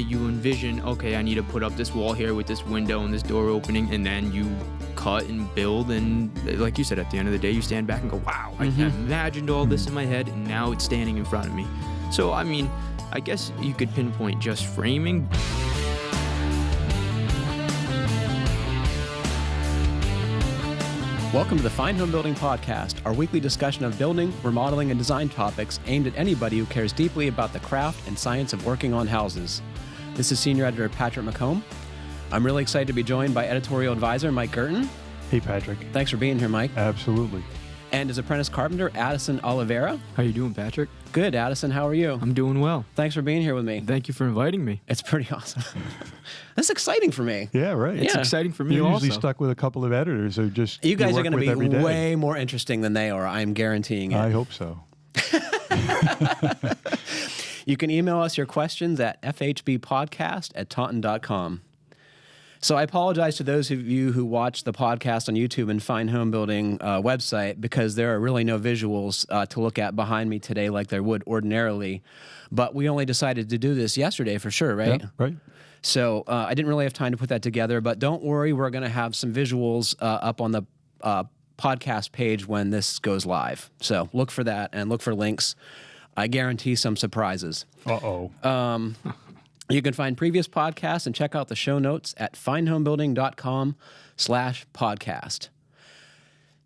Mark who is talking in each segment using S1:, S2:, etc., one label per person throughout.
S1: you envision, okay, I need to put up this wall here with this window and this door opening, and then you cut and build, and like you said, at the end of the day, you stand back and go, wow, I imagined all this in my head, and now it's standing in front of me. So, I mean, I guess you could pinpoint just framing.
S2: Welcome to the Fine Homebuilding Podcast, our weekly discussion of building, remodeling, and design topics aimed at anybody who cares deeply about the craft and science of working on houses. This is Senior Editor Patrick McComb. I'm really excited to be joined by Editorial Advisor Mike Guertin.
S3: Hey, Patrick.
S2: Thanks for being here, Mike.
S3: Absolutely.
S2: And as apprentice carpenter, Addison Oliveira.
S1: How you doing, Patrick?
S2: Good, Addison. How are you?
S1: I'm doing well.
S2: Thanks for being here with me.
S1: Thank you for inviting me.
S2: It's pretty awesome. That's exciting for me.
S3: Yeah, right.
S1: It's exciting for me
S3: You're
S1: also.
S3: usually stuck with a couple of editors who just
S2: You guys are
S3: going
S2: going
S3: to
S2: be way more interesting than they are. I'm guaranteeing it.
S3: I hope so.
S2: You can email us your questions at fhbpodcast@taunton.com. So I apologize to those of you who watch the podcast on YouTube and Fine Homebuilding website, because there are really no visuals to look at behind me today like there would ordinarily. But we only decided to do this yesterday for sure, right?
S3: Yeah, right.
S2: So I didn't really have time to put that together. But don't worry, we're going to have some visuals up on the podcast page when this goes live. So look for that and look for links. I guarantee some surprises.
S3: Uh-oh.
S2: You can find previous podcasts and check out the show notes at finehomebuilding.com/podcast.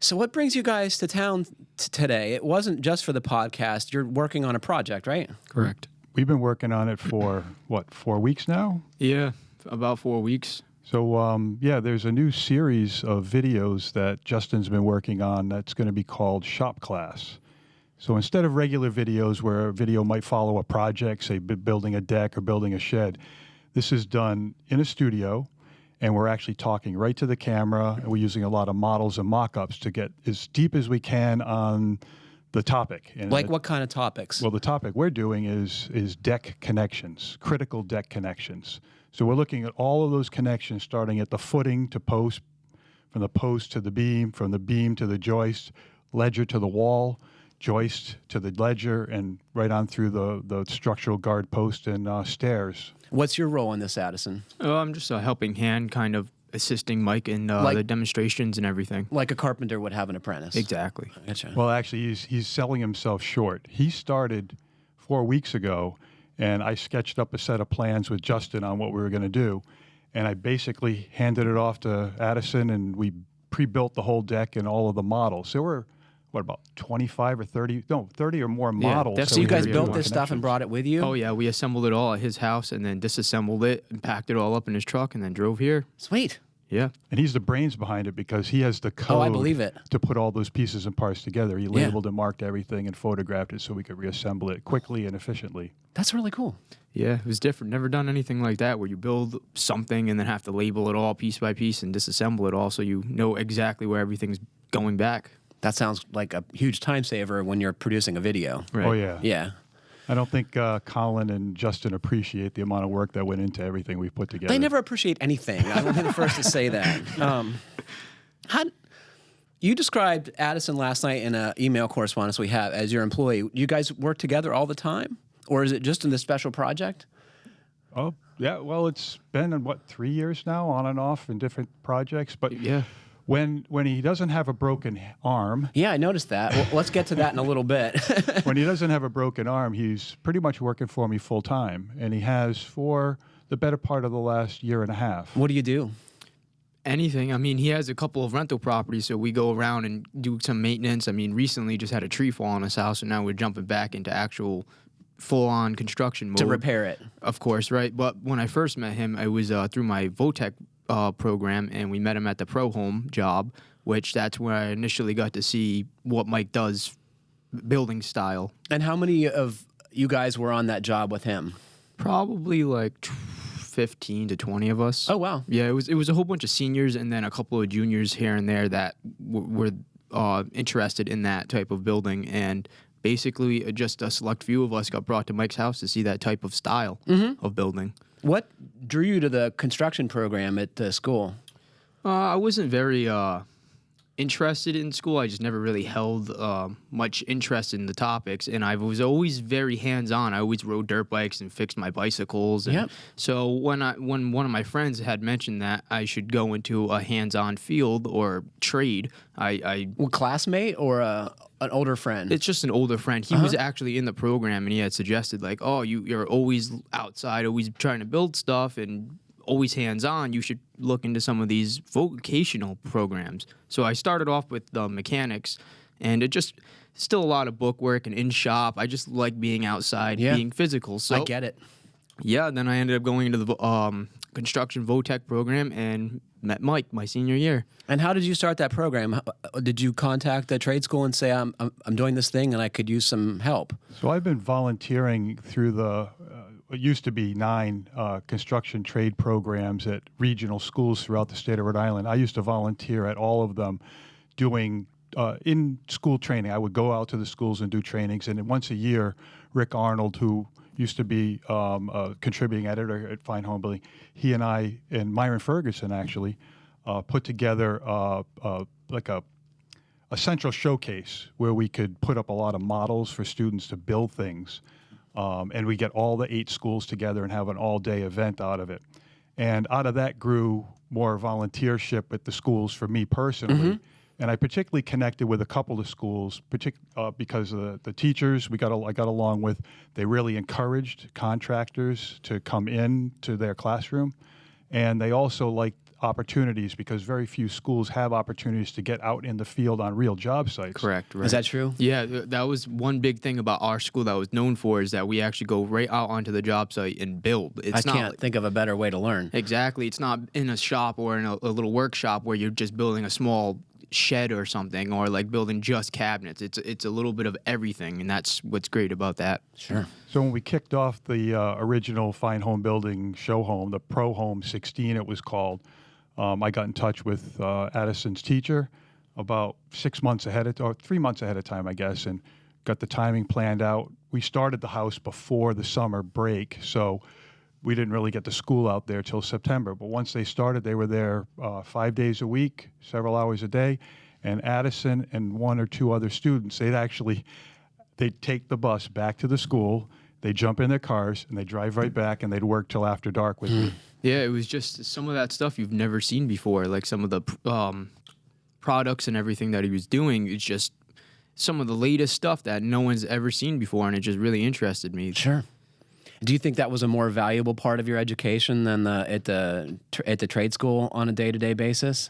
S2: So what brings you guys to town today? It wasn't just for the podcast. You're working on a project, right?
S1: Correct.
S3: We've been working on it for, 4 weeks now?
S1: Yeah, about 4 weeks.
S3: So, there's a new series of videos that Justin's been working on that's going to be called Shop Class. So instead of regular videos where a video might follow a project, say building a deck or building a shed, this is done in a studio, and we're actually talking right to the camera, and we're using a lot of models and mock-ups to get as deep as we can on the topic. And
S2: Like what kind of topics?
S3: Well, the topic we're doing is deck connections, critical deck connections. So we're looking at all of those connections, starting at the footing to post, from the post to the beam, from the beam to the joist, ledger to the wall, joist to the ledger, and right on through the structural guard post and stairs.
S2: What's your role in this, Addison?
S1: Oh, I'm just a helping hand, kind of assisting Mike in the demonstrations and everything.
S2: Like a carpenter would have an apprentice.
S1: Exactly.
S2: Gotcha.
S3: Well, actually, he's selling himself short. He started 4 weeks ago, and I sketched up a set of plans with Justin on what we were going to do, and I basically handed it off to Addison, and we pre-built the whole deck and all of the models. So we're about 25 or 30, 30 or more models.
S2: So you guys
S1: we
S2: built
S1: have
S2: this stuff and brought it with you?
S1: Oh, yeah, we assembled it all at his house and then disassembled it and packed it all up in his truck and then drove here.
S2: Sweet.
S1: Yeah.
S3: And he's the brains behind it because he has the code
S2: I believe it.
S3: to put all those pieces and parts together. He labeled and marked everything and photographed it so we could reassemble it quickly and efficiently.
S2: That's really cool.
S1: Yeah, it was different. Never done anything like that where you build something and then have to label it all piece by piece and disassemble it all so you know exactly where everything's going back.
S2: That sounds like a huge time saver when you're producing a video.
S1: Right.
S3: Oh, yeah.
S2: Yeah.
S3: I don't think Colin and Justin appreciate the amount of work that went into everything we put together.
S2: They never appreciate anything. I will be the first to say that. You described Addison last night in an email correspondence we have as your employee. You guys work together all the time? Or is it just in this special project?
S3: Oh, yeah. Well, it's been, 3 years now, on and off in different projects. But
S1: Yeah.
S3: when he doesn't have a broken arm,
S2: Yeah, I noticed that. Well, let's get to that in a little bit.
S3: when he doesn't have a broken arm, he's pretty much working for me full time. And he has for the better part of the last year and a half.
S2: What do you do?
S1: Anything. I mean, he has a couple of rental properties, so we go around and do some maintenance. I mean, recently just had a tree fall on his house, and now we're jumping back into actual full-on construction mode.
S2: To repair it.
S1: Of course, right? But when I first met him, it was through my VOTEC program, and we met him at the Pro Home job, which that's where I initially got to see what Mike does, building style.
S2: And how many of you guys were on that job with him?
S1: Probably like 15 to 20 of us.
S2: Oh, wow.
S1: Yeah, it was a whole bunch of seniors and then a couple of juniors here and there that were interested in that type of building, and basically just a select few of us got brought to Mike's house to see that type of style of building.
S2: What drew you to the construction program at the school?
S1: I wasn't very interested in school. I just never really held much interest in the topics, and I was always very hands-on. I always rode dirt bikes and fixed my bicycles. And
S2: Yep.
S1: So when one of my friends had mentioned that I should go into a hands-on field or trade, I
S2: Classmate or an older friend?
S1: it's just an older friend. He was actually in the program, and he had suggested like, oh, you're always outside, always trying to build stuff, and always hands-on. You should look into some of these vocational programs. So I started off with the mechanics, and it just still a lot of book work and in shop. I just like being outside, being physical. So
S2: I get it.
S1: yeah, then I ended up going into the construction VOTEC program and met Mike my senior year.
S2: And how did you start that program? Did you contact the trade school and say, I'm doing this thing and I could use some help?
S3: So I've been volunteering through the what used to be 9 construction trade programs at regional schools throughout the state of Rhode Island. I used to volunteer at all of them doing in-school training. I would go out to the schools and do trainings. And then once a year, Rick Arnold, who used to be a contributing editor at Fine Homebuilding, he and I, and Myron Ferguson actually, put together like a central showcase where we could put up a lot of models for students to build things. And we get all the 8 schools together and have an all-day event out of it. And out of that grew more volunteership at the schools for me personally. And I particularly connected with a couple of schools, because of the teachers I got along with. They really encouraged contractors to come in to their classroom. And they also liked opportunities, because very few schools have opportunities to get out in the field on real job sites.
S1: Correct. Right.
S2: Is that true?
S1: Yeah, that was one big thing about our school that was known for, is that we actually go right out onto the job site and build. It's
S2: I
S1: not
S2: can't think of a better way to learn.
S1: Exactly. It's not in a shop or in a little workshop where you're just building a small shed or something, or like building just cabinets. It's a little bit of everything, and that's what's great about that.
S2: Sure.
S3: So when we kicked off the original Fine Home Building show home, the Pro Home 16 it was called, I got in touch with Addison's teacher about 3 months ahead of time, I guess, and got the timing planned out. We started the house before the summer break, so we didn't really get the school out there till September. But once they started, they were there 5 days a week, several hours a day. And Addison and 1 or 2 other students, they'd take the bus back to the school, they'd jump in their cars, and they'd drive right back, and they'd work till after dark with me.
S1: Yeah, it was just some of that stuff you've never seen before, like some of the products and everything that he was doing. It's just some of the latest stuff that no one's ever seen before, and it just really interested me.
S2: Sure. Do you think that was a more valuable part of your education than at the trade school on a day-to-day basis?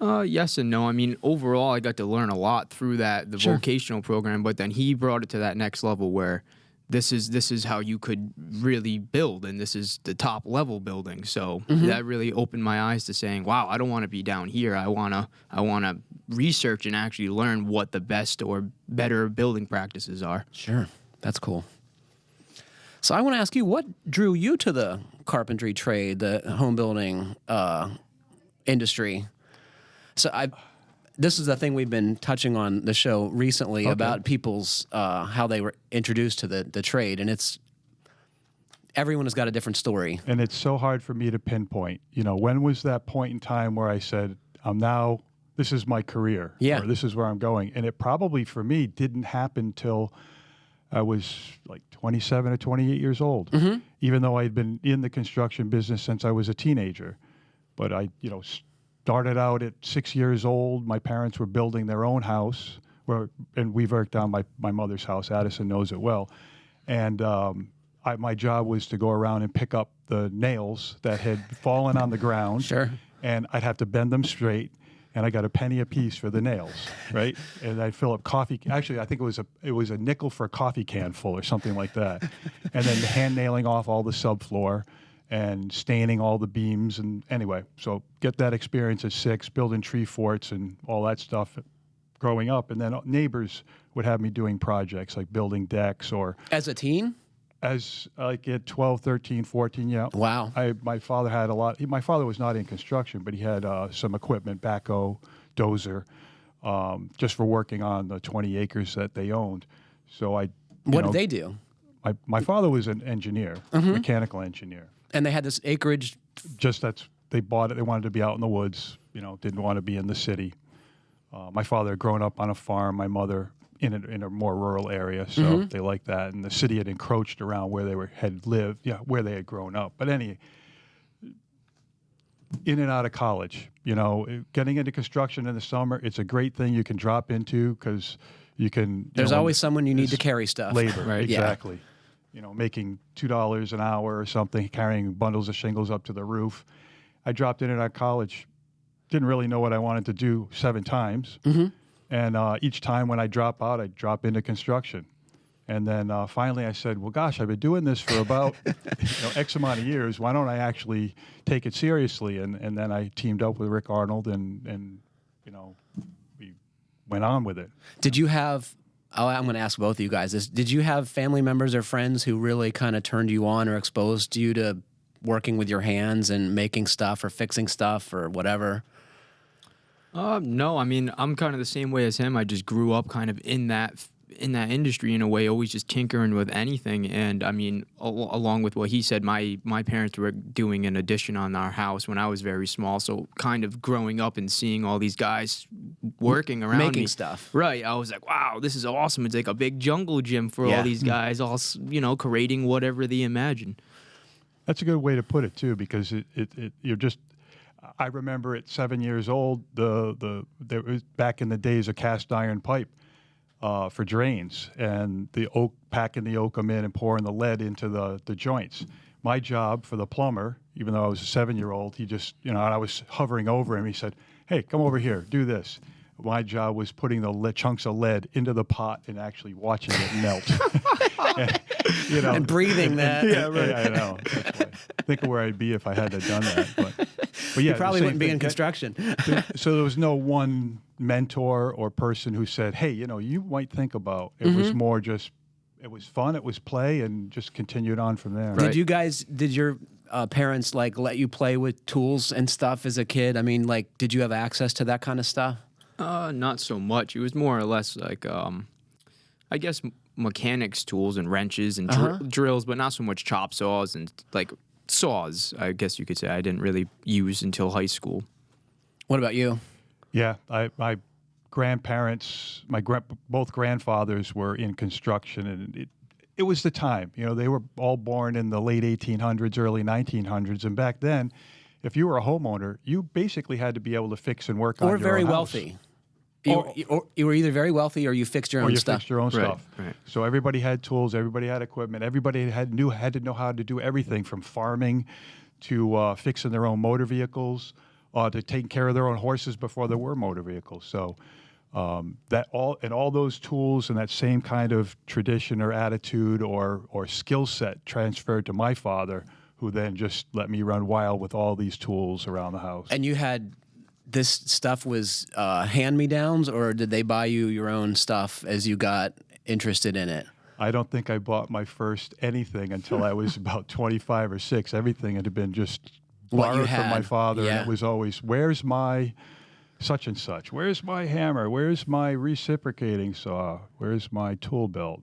S1: Yes and no. I mean, overall, I got to learn a lot through the
S2: Sure.
S1: vocational program, but then he brought it to that next level where this is how you could really build, and this is the top level building. So that really opened my eyes to saying, wow, I don't want to be down here. I wanna research and actually learn what the best or better building practices are.
S2: Sure. That's cool. So I want to ask you, what drew you to the carpentry trade, the home building industry? So this is the thing we've been touching on the show recently about people's how they were introduced to the trade, and everyone has got a different story.
S3: And it's so hard for me to pinpoint. When was that point in time where I said, this is my career, or this is where I'm going? And it probably, for me, didn't happen till I was like 27 or 28 years old, even though I had been in the construction business since I was a teenager. But I, started out at 6 years old. My parents were building their own house, and we worked on my mother's house. Addison knows it well. And my job was to go around and pick up the nails that had fallen on the ground.
S2: Sure.
S3: And I'd have to bend them straight. And I got a penny a piece for the nails, right? And I'd fill up coffee. Actually, I think it was a nickel for a coffee can full or something like that. And then hand nailing off all the subfloor and staining all the beams. And anyway, so get that experience at 6, building tree forts and all that stuff growing up. And then neighbors would have me doing projects like building decks or...
S2: As a teen?
S3: As like at 12, 13, 14, yeah.
S2: Wow.
S3: My father had a lot. My father was not in construction, but he had some equipment, backhoe, dozer, just for working on the 20 acres that they owned. So
S2: What did they do?
S3: My father was an engineer, mechanical engineer.
S2: And they had this acreage.
S3: They bought it. They wanted to be out in the woods. Didn't want to be in the city. My father had grown up on a farm, my mother in a more rural area, so they liked that. And the city had encroached around where they had lived, where they had grown up. But in and out of college, getting into construction in the summer, it's a great thing you can drop into because you can.
S2: There's always someone you need to carry stuff.
S3: Labor,
S1: Right.
S3: exactly. Making $2 an hour or something, carrying bundles of shingles up to the roof. I dropped in and out of college, didn't really know what I wanted to do 7 times. And each time when I drop out, I drop into construction. And then finally I said, well, gosh, I've been doing this for about X amount of years. Why don't I actually take it seriously? And then I teamed up with Rick Arnold and we went on with it.
S2: Did you have, I'm going to ask both of you guys this, did you have family members or friends who really kind of turned you on or exposed you to working with your hands and making stuff or fixing stuff or whatever?
S1: No, I mean, I'm kind of the same way as him. I just grew up kind of in that industry in a way, always just tinkering with anything. And I mean, along with what he said, my parents were doing an addition on our house when I was very small. So kind of growing up and seeing all these guys working around
S2: making
S1: me.
S2: stuff.
S1: Right. I was like, wow, this is awesome. It's like a big jungle gym for all these guys, all, creating whatever they imagine.
S3: That's a good way to put it too, because you're just. I remember at 7 years old, there was back in the days a cast iron pipe for drains, and packing the oakum in and pouring the lead into the joints. My job for the plumber, even though I was a 7-year-old, he just and I was hovering over him. He said, "Hey, come over here, do this." My job was putting the chunks of lead into the pot and actually watching it melt.
S2: And breathing that.
S3: Yeah, right. I know. That's why. Think of where I'd be if I hadn't done that. But yeah,
S2: You probably wouldn't be in construction.
S3: So there was no one mentor or person who said, "Hey, you might think about." It was more just, it was fun, it was play, and just continued on from there.
S2: Did your parents let you play with tools and stuff as a kid? I mean, did you have access to that kind of stuff?
S1: Not so much. It was more or less like, I guess, mechanics tools and wrenches and drills, but not so much chop saws and saws, I guess you could say. I didn't really use until high school.
S2: What about you?
S3: Yeah, my grandparents, both grandfathers were in construction, and it was the time. They were all born in the late 1800s, early 1900s, and back then, if you were a homeowner, you basically had to be able to fix and work on your own house.
S2: Or very wealthy. You were either very wealthy or you fixed your own stuff.
S3: Or you fixed your own stuff.
S1: Right.
S3: So everybody had tools, everybody had equipment, everybody had to know how to do everything from farming to fixing their own motor vehicles, to taking care of their own horses before there were motor vehicles. So all those tools and that same kind of tradition or attitude or skill set transferred to my father, who then just let me run wild with all these tools around the house.
S2: And you had, this stuff was hand-me-downs, or did they buy you your own stuff as you got interested in it?
S3: I don't think I bought my first anything until I was about 25 or 6. Everything had been just borrowed from my father, and it was always, where's my such and such? Where's my hammer? Where's my reciprocating saw? Where's my tool belt?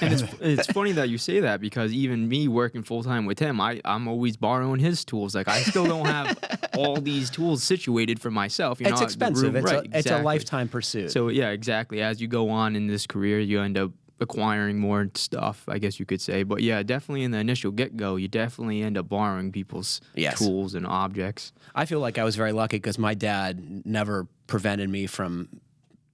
S1: And it's funny that you say that, because even me working full-time with him, I'm always borrowing his tools. I still don't have all these tools situated for myself.
S2: It's expensive.
S1: Right,
S2: it's a lifetime pursuit.
S1: So, yeah, exactly. As you go on in this career, you end up acquiring more stuff, I guess you could say. But, yeah, definitely in the initial get-go, you definitely end up borrowing people's tools and objects.
S2: I feel like I was very lucky because my dad never prevented me from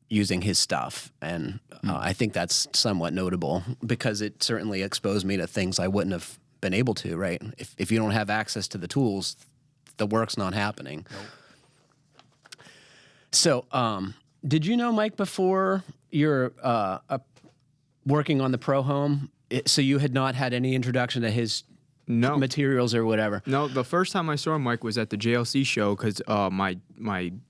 S2: using his stuff, and I think that's somewhat notable because it certainly exposed me to things I wouldn't have been able to, right? If you don't have access to the tools, the work's not happening. Nope. So, did you know Mike before you're working on the Pro Home? So you had not had any introduction to his materials or whatever?
S1: No, the first time I saw Mike was at the JLC show, because my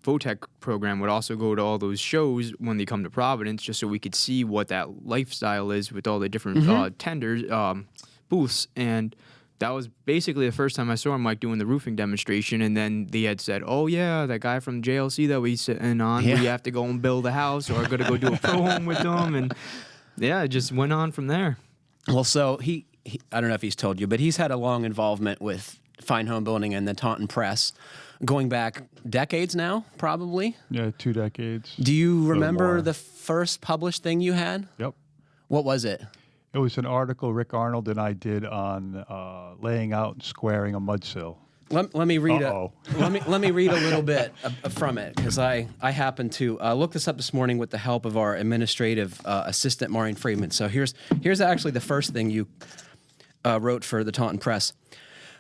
S1: VOTEC program would also go to all those shows when they come to Providence, just so we could see what that lifestyle is with all the different tenders, booths. And that was basically the first time I saw Mike doing the roofing demonstration. And then they had said, "Oh yeah, that guy from JLC that we sitting on, we have to go and build a house, or going to go do a Pro Home with them." And yeah, it just went on from there.
S2: Well, so he I don't know if he's told you, but he's had a long involvement with Fine Homebuilding and the Taunton Press, going back decades now, probably.
S3: Yeah, 2 decades.
S2: Do you remember
S3: more.
S2: the first published thing you had?
S3: Yep.
S2: What was it?
S3: It was an article Rick Arnold and I did on laying out and squaring a mud sill.
S2: Let me read
S3: Uh-oh.
S2: let me read a little bit from it, because I happened to look this up this morning with the help of our administrative assistant Maureen Friedman. So here's actually the first thing you wrote for the Taunton Press.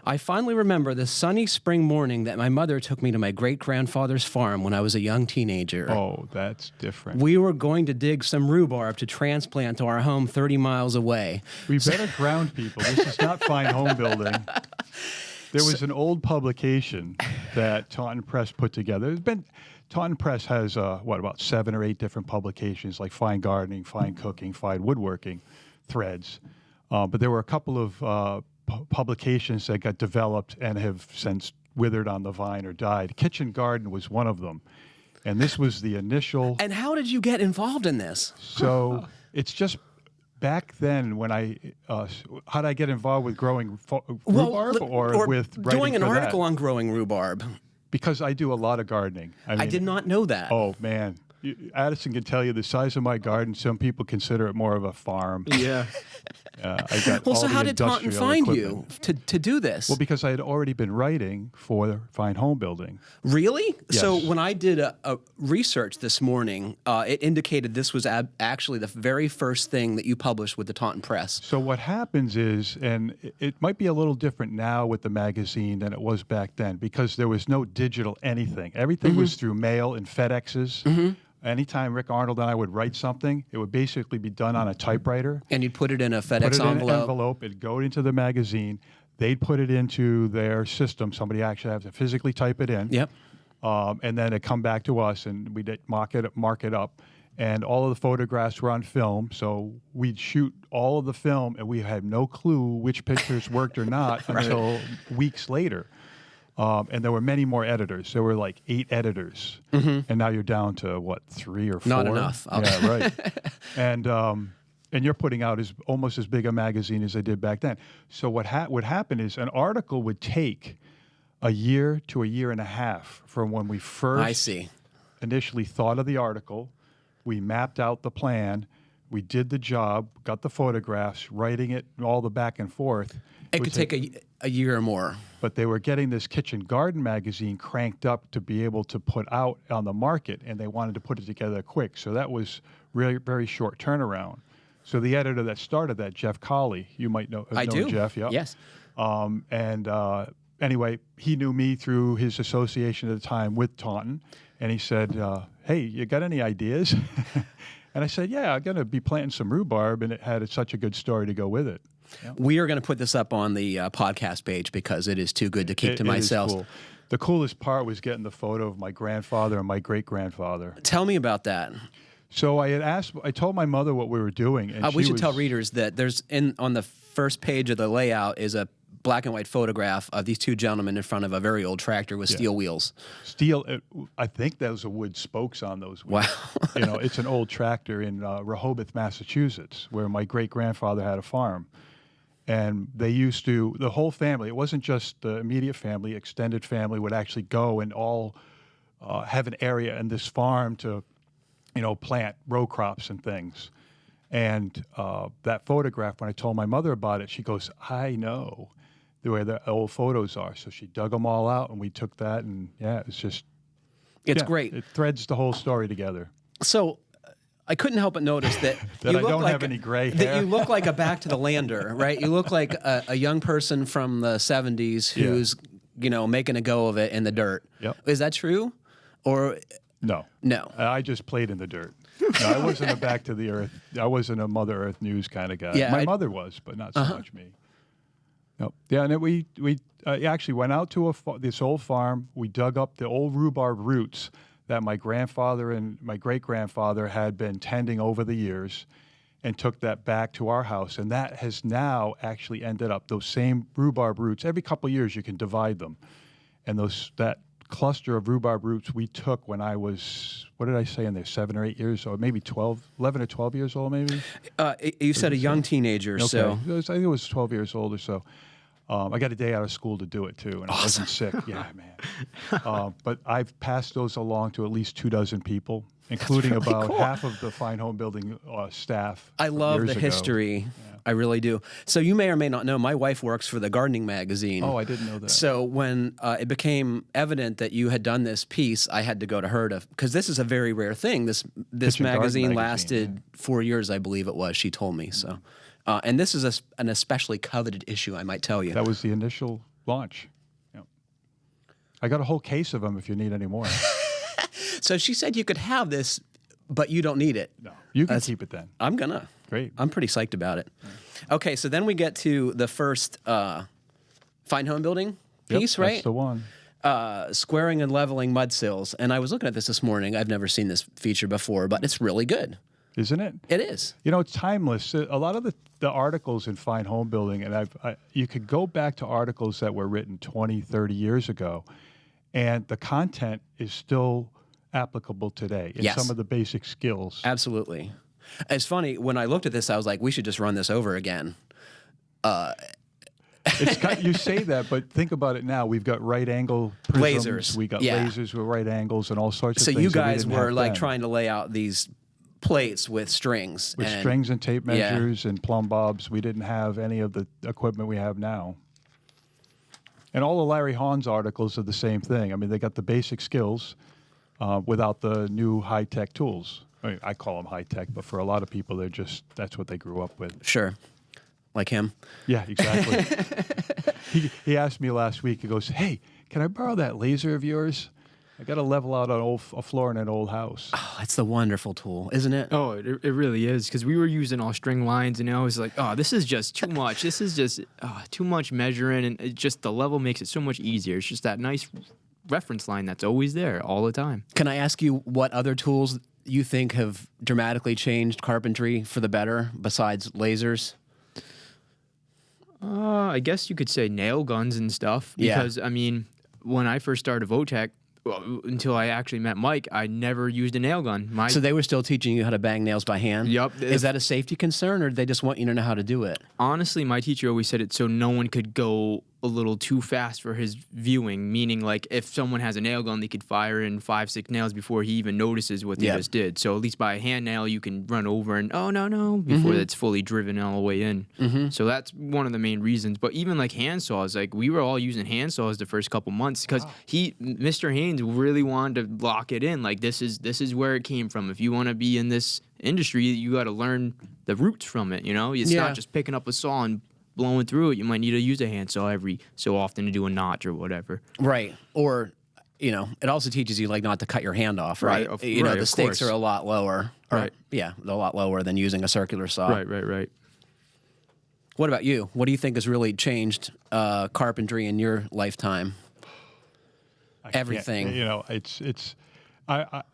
S2: I finally remember the sunny spring morning that my mother took me to my great-grandfather's farm when I was a young teenager.
S3: Oh, that's different.
S2: We were going to dig some rhubarb to transplant to our home 30 miles away.
S3: We better ground people. This is not Fine Homebuilding. There was an old publication that Taunton Press put together. Taunton Press has, about 7 or 8 different publications, like Fine Gardening, Fine Cooking, Fine Woodworking, Threads. But there were a couple of publications that got developed and have since withered on the vine or died. Kitchen Garden was one of them. And this was the initial.
S2: And how did you get involved in this?
S3: So it's just back then when how did I get involved with growing rhubarb or with writing
S2: doing an
S3: for
S2: article
S3: that?
S2: on growing rhubarb?
S3: Because I do a lot of gardening.
S2: I did not know that.
S3: Oh, man. Addison can tell you the size of my garden. Some people consider it more of a farm.
S1: Yeah.
S3: I got
S2: Well,
S3: all
S2: so
S3: the
S2: how did Taunton
S3: industrial
S2: find
S3: equipment.
S2: you to do this?
S3: Well, because I had already been writing for Fine Homebuilding.
S2: Really?
S3: Yes.
S2: So when I did a research this morning, it indicated this was actually the very first thing that you published with the Taunton Press.
S3: So what happens is, and it might be a little different now with the magazine than it was back then, because there was no digital anything. Everything was through mail and FedExes. Anytime Rick Arnold and I would write something, it would basically be done on a typewriter.
S2: And you'd put it in a FedEx
S3: Put it in an
S2: envelope.
S3: envelope. It'd go into the magazine. They'd put it into their system. Somebody actually has to physically type it in.
S2: Yep.
S3: And then it'd come back to us, and we'd mark it up. And all of the photographs were on film, so we'd shoot all of the film, and we had no clue which pictures worked or not until weeks later. And there were many more editors. There were like 8 editors, and now you're down to what, 3 or 4?
S2: Not enough.
S3: Yeah, right. And you're putting out almost as big a magazine as they did back then. So what would happen is an article would take a year to a year and a half from when we first initially thought of the article. We mapped out the plan. We did the job, got the photographs, writing it, all the back and forth.
S2: It could take a year or more.
S3: But they were getting this Kitchen Garden magazine cranked up to be able to put out on the market, and they wanted to put it together quick. So that was really very short turnaround. So the editor that started that, Jeff Colley, you might know.
S2: I do.
S3: Jeff, yeah.
S2: Yes.
S3: Anyway, he knew me through his association at the time with Taunton, and he said, hey, you got any ideas? And I said, yeah, I'm going to be planting some rhubarb, and it had such a good story to go with it. Yeah.
S2: We are going to put this up on the podcast page because it is too good to keep to myself.
S3: Cool. The coolest part was getting the photo of my grandfather and my great-grandfather.
S2: Tell me about that.
S3: So I told my mother what we were doing. And
S2: We should tell readers that there's on the first page of the layout is a black and white photograph of these 2 gentlemen in front of a very old tractor with steel wheels.
S3: I think those are wood spokes on those wheels.
S2: Wow.
S3: It's an old tractor in Rehoboth, Massachusetts, where my great-grandfather had a farm. And they used to, the whole family, it wasn't just the immediate family, extended family would actually go and all have an area in this farm to, plant row crops and things. And that photograph, when I told my mother about it, she goes, I know where the old photos are. So she dug them all out, and we took that, and it's just...
S2: It's great.
S3: It threads the whole story together.
S2: So I couldn't help but notice that
S3: that
S2: you
S3: I
S2: look
S3: don't
S2: like
S3: have any gray hair.
S2: That you look like a Back to the Lander, right? You look like a young person from the 70s who's, making a go of it in the dirt.
S3: Yep.
S2: Is that true? Or
S3: No. I just played in the dirt. No, I wasn't a Back to the Earth. I wasn't a Mother Earth News kind of guy.
S2: Yeah,
S3: my mother was, but not so much me. Nope. Yeah, and we actually went out to this old farm. We dug up the old rhubarb roots that my grandfather and my great-grandfather had been tending over the years, and took that back to our house. And that has now actually ended up, those same rhubarb roots, every couple of years you can divide them. And that cluster of rhubarb roots we took when I was, what did I say in there, 7 or 8 years old, maybe 11 or 12 years old maybe?
S2: You said a young teenager,
S3: Okay.
S2: so...
S3: I think it was 12 years old or so. I got a day out of school to do it too, and I wasn't sick. Yeah, man. But I've passed those along to at least 24 people, including
S2: really
S3: about
S2: cool.
S3: half of the Fine Homebuilding staff.
S2: I love
S3: years
S2: the
S3: ago.
S2: history.
S3: Yeah.
S2: I really do. So you may or may not know, my wife works for the gardening magazine.
S3: Oh, I didn't know that.
S2: So when it became evident that you had done this piece, I had to go to her because this is a very rare thing. This
S3: Kitchen Garden
S2: magazine
S3: magazine,
S2: lasted 4 years, I believe it was. She told me so. And this is an especially coveted issue, I might tell you.
S3: That was the initial launch. Yeah. I got a whole case of them if you need any more.
S2: So she said you could have this, but you don't need it.
S3: No, you can keep it then.
S2: I'm gonna.
S3: Great.
S2: I'm pretty psyched about it. Okay, so then we get to the first Fine Homebuilding piece, right?
S3: That's the one.
S2: Squaring and leveling mud sills. And I was looking at this morning. I've never seen this feature before, but it's really good.
S3: Isn't it?
S2: It is.
S3: You know, it's timeless. A lot of the articles in Fine Homebuilding, and you could go back to articles that were written 20, 30 years ago, and the content is still applicable today in some of the basic skills.
S2: Absolutely. It's funny, when I looked at this, I was like, we should just run this over again.
S3: You say that, but think about it now. We've got right angle prisms.
S2: Lasers.
S3: We got lasers with right angles and all sorts of
S2: So
S3: things.
S2: you
S3: that we
S2: guys
S3: didn't
S2: were
S3: have
S2: like
S3: then.
S2: trying to lay out these plates with strings.
S3: With strings and tape measures and plumb bobs. We didn't have any of the equipment we have now. And all the Larry Hahn's articles are the same thing. I mean, they got the basic skills without the new high-tech tools. I mean, I call them high-tech, but for a lot of people, that's what they grew up with.
S2: Sure. Like him.
S3: Yeah, exactly. He asked me last week, he goes, hey, can I borrow that laser of yours? I got to level out a floor in an old house.
S2: Oh, it's the wonderful tool, isn't it?
S1: Oh, it really is, because we were using all string lines, and I was like, oh, this is just too much. This is just too much measuring, and the level makes it so much easier. It's just that nice reference line that's always there all the time.
S2: Can I ask you what other tools you think have dramatically changed carpentry for the better besides lasers?
S1: I guess you could say nail guns and stuff, because, I mean, when I first started Votech, until I actually met Mike, I never used a nail gun.
S2: So they were still teaching you how to bang nails by hand?
S1: Yep.
S2: Is that a safety concern, or do they just want you to know how to do it?
S1: Honestly, my teacher always said it so no one could go a little too fast for his viewing, meaning like if someone has a nail gun, they could fire in 5-6 nails before he even notices what they just did. So at least by a hand nail, you can run over and, oh, no, before it's fully driven all the way in. So that's one of the main reasons. But even like hand saws, like we were all using hand saws the first couple months because Mr. Haynes really wanted to lock it in. Like this is where it came from. If you want to be in this industry, you got to learn the roots from it, you know? It's not just picking up a saw and blowing through it. You might need to use a handsaw every so often to do a notch or whatever.
S2: Right. Or, you know, it also teaches you like not to cut your hand off, right? You know, the stakes are a lot lower.
S1: Right.
S2: Yeah, they're a lot lower than using a circular saw.
S1: Right.
S2: What about you? What do you think has really changed carpentry in your lifetime? Everything.
S3: You know,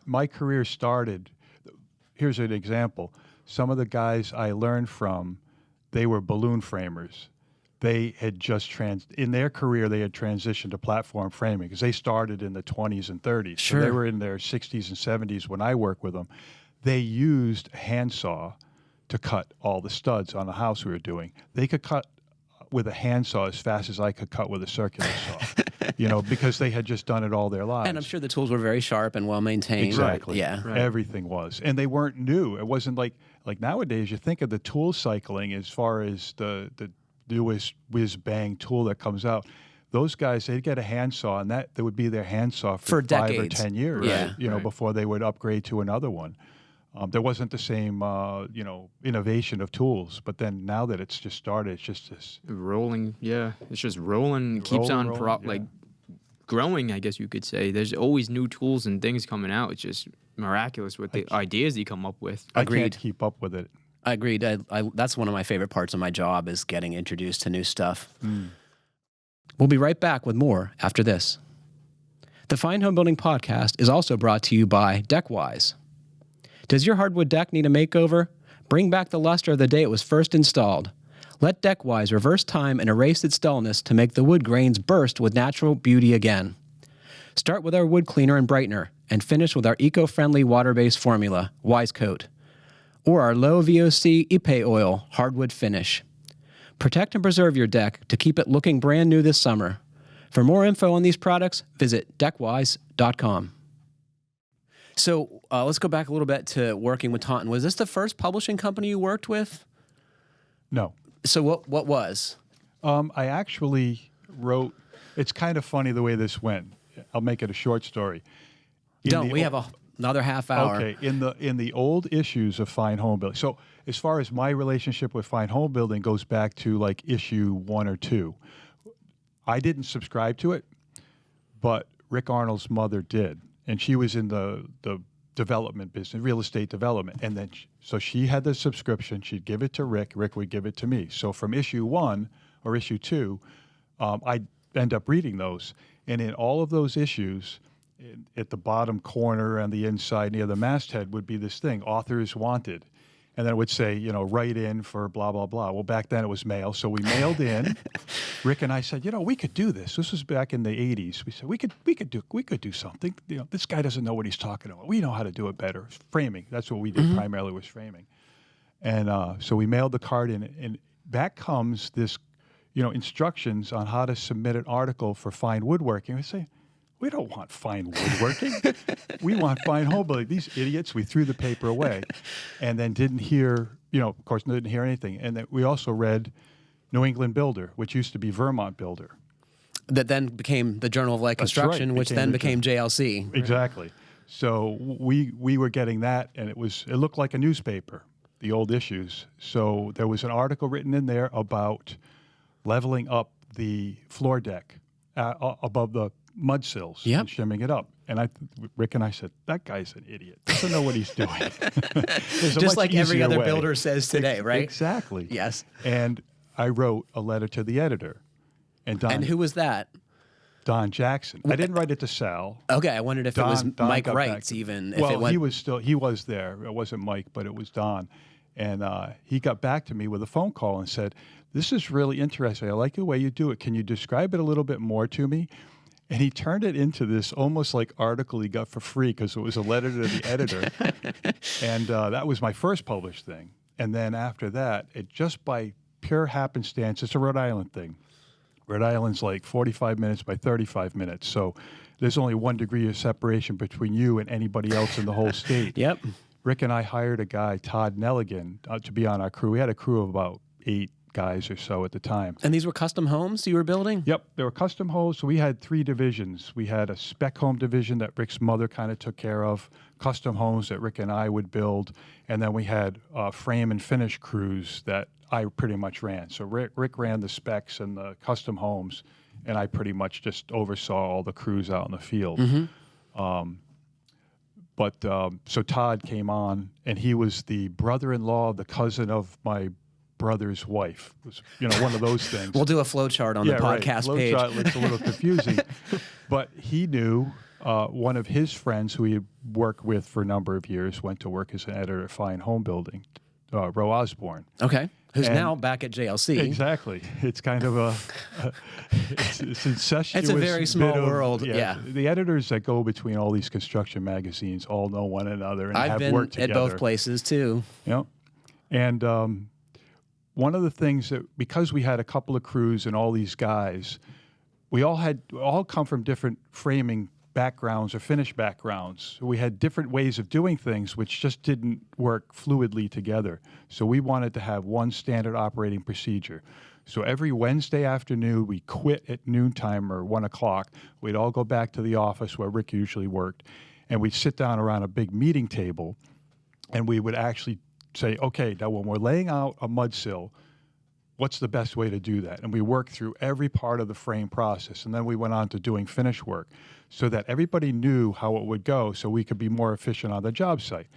S3: my career started. Here's an example. Some of the guys I learned from, they were balloon framers. They had just in their career, they had transitioned to platform framing because they started in the 20s and 30s.
S2: Sure.
S3: So they were in their 60s and 70s when I worked with them. They used a handsaw to cut all the studs on the house we were doing. They could cut with a handsaw as fast as I could cut with a circular saw, you know, because they had just done it all their lives.
S2: And I'm sure the tools were very sharp and well maintained.
S3: Exactly.
S2: Yeah.
S1: Right.
S3: Everything was. And they weren't new. It wasn't like nowadays you think of the tool cycling as far as the newest whiz-bang tool that comes out. Those guys, they'd get a handsaw, and that would be their handsaw for 5
S2: decades.
S3: or 10 years,
S2: Yeah.
S3: before they would upgrade to another one. There wasn't the same, innovation of tools. But then now that it's just started, it's just this.
S1: Rolling, it's just rolling. Keeps on growing, I guess you could say. There's always new tools and things coming out. It's just miraculous what the ideas they come up with.
S3: I
S2: Agreed.
S3: can't keep up with it.
S2: I agreed. That's one of my favorite parts of my job is getting introduced to new stuff. We'll be right back with more after this. The Fine Homebuilding Podcast is also brought to you by DeckWise. Does your hardwood deck need a makeover? Bring back the luster of the day it was first installed. Let DeckWise reverse time and erase its dullness to make the wood grains burst with natural beauty again. Start with our wood cleaner and brightener and finish with our eco-friendly water-based formula, Wise Coat, or our low VOC Ipe oil hardwood finish. Protect and preserve your deck to keep it looking brand new this summer. For more info on these products, visit deckwise.com. So let's go back a little bit to working with Taunton. Was this the first publishing company you worked with?
S3: No.
S2: So what was?
S3: I actually wrote, it's kind of funny the way this went. I'll make it a short story.
S2: We have another half hour.
S3: Okay, in the old issues of Fine Homebuilding. So as far as my relationship with Fine Homebuilding goes back to like issue 1 or 2. I didn't subscribe to it, but Rick Arnold's mother did, and she was in the development business, real estate development, and then so she had the subscription. She'd give it to Rick. Rick would give it to me. So from issue 1 or issue 2, I'd end up reading those, and in all of those issues, at the bottom corner on the inside near the masthead would be this thing, authors wanted. And then it would say, write in for blah, blah, blah. Well, back then it was mail. So we mailed in. Rick and I said, we could do this. This was back in the 80s. We said, we could do something. This guy doesn't know what he's talking about. We know how to do it better. Framing. That's what we did primarily, was framing. And so we mailed the card in, and back comes this, instructions on how to submit an article for Fine Woodworking. We say, we don't want Fine Woodworking. We want Fine Homebuilding. These idiots, we threw the paper away and then didn't hear, of course, didn't hear anything. And then we also read New England Builder, which used to be Vermont Builder.
S2: That then became the Journal of Light Construction,
S3: right.
S2: which then became JLC.
S3: Exactly. So we were getting that, and it looked like a newspaper, the old issues. So there was an article written in there about leveling up the floor deck above the mud sills and shimming it up. And Rick and I said, that guy's an idiot. Doesn't know what he's doing.
S2: Just like every other builder says today, right?
S3: Exactly.
S2: Yes.
S3: And I wrote a letter to the editor. And
S2: who was that?
S3: Don Jackson. I didn't write it to Sal.
S2: Okay, I wondered if it was Mike Wright even.
S3: He was there. It wasn't Mike, but it was Don. And he got back to me with a phone call and said, this is really interesting. I like the way you do it. Can you describe it a little bit more to me? And he turned it into this almost like article he got for free because it was a letter to the editor. And that was my first published thing. And then after that, it just by pure happenstance, it's a Rhode Island thing. Rhode Island's like 45 minutes by 35 minutes. So there's only 1 degree of separation between you and anybody else in the whole state.
S2: Yep.
S3: Rick and I hired a guy, Todd Nelligan, to be on our crew. We had a crew of about 8 guys or so at the time.
S2: And these were custom homes you were building?
S3: Yep, they were custom homes. So we had 3 divisions. We had a spec home division that Rick's mother kind of took care of, custom homes that Rick and I would build, and then we had frame and finish crews that I pretty much ran. So Rick ran the specs and the custom homes, and I pretty much just oversaw all the crews out in the field. So Todd came on, and he was the brother-in-law, the cousin of my brother's wife. It was, one of those things.
S2: We'll do a flow chart on the podcast page.
S3: Flow chart looks a little confusing. But he knew one of his friends who he had worked with for a number of years, went to work as an editor at Fine Homebuilding, Roe Osborne.
S2: Okay. Who's now back at JLC.
S3: Exactly. It's kind of it's incestuous.
S2: It's a very small world. Yeah.
S3: The editors that go between all these construction magazines all know one another and
S2: I've
S3: have worked together.
S2: I've been at both places too.
S3: Yeah. And one of the things that, because we had a couple of crews and all these guys, we all come from different framing backgrounds or finish backgrounds. We had different ways of doing things which just didn't work fluidly together. So we wanted to have one standard operating procedure. So every Wednesday afternoon, we quit at noontime or 1 o'clock. We'd all go back to the office where Rick usually worked, and we'd sit down around a big meeting table, and we would actually say, okay, now when we're laying out a mud sill, what's the best way to do that? And we worked through every part of the frame process. And then we went on to doing finish work so that everybody knew how it would go so we could be more efficient on the job site.